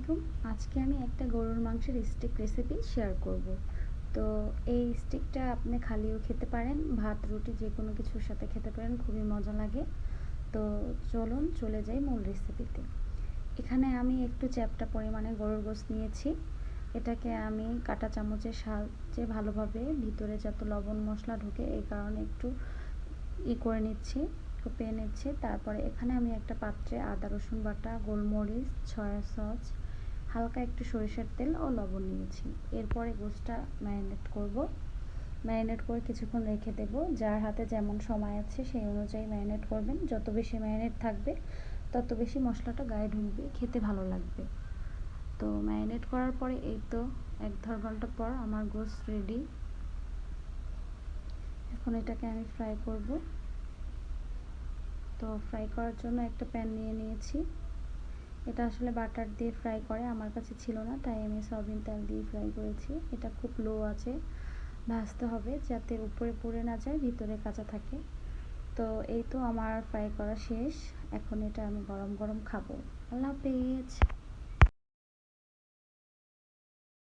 আলাইকুম। আজকে আমি একটা গরুর মাংসের স্টিক রেসিপি শেয়ার করব। তো এই স্টিকটা আপনি খালিও খেতে পারেন, ভাত রুটি যে কোনো কিছুর সাথে খেতে পারেন, খুবই মজা লাগে। তো চলুন চলে যাই মূল রেসিপিতে। এখানে আমি একটু চ্যাপ্টা পরিমাণে গরুর গোশত নিয়েছি। এটাকে আমি কাঁটা চামচের সাহায্যে ভালোভাবে ভিতরে যত লবণ মশলা ঢোকে এই কারণে একটু করে নিচ্ছি, কপিয়ে নিচ্ছি। তারপরে এখানে আমি একটা পাত্রে আদা রসুন বাটা, গোলমরিচ, সয়া সস, হালকা একটু সরিষার তেল ও লবণ নিয়েছি। এরপরে গোশতটা ম্যারিনেট করব। ম্যারিনেট করে কিছুক্ষণ রেখে দেব। যার হাতে যেমন সময় আছে সেই অনুযায়ী ম্যারিনেট করবেন। যত বেশি ম্যারিনেট থাকবে তত বেশি মশলাটা গায়ে ঢুকবে, খেতে ভালো লাগবে। তো ম্যারিনেট করার পরে এই তো 1-1.5 ঘন্টা পর আমার গোশত রেডি। এখন এটাকে আমি ফ্রাই করব। তো ফ্রাই করার জন্য একটা প্যান নিয়ে নিয়েছি। এটা আসলে বাটার দিয়ে ফ্রাই করে, আমার কাছে ছিল না তাই আমি সয়াবিন তেল দিয়ে ফ্রাই করেছি। এটা খুব লো আছে ভাজতে হবে যাতে উপরে পুড়ে না যায়, ভিতরে কাঁচা থাকে। তো এই তো আমার ফ্রাই করা শেষ। এখন এটা আমি গরম গরম খাবো। আল্লাহ হাফেজ।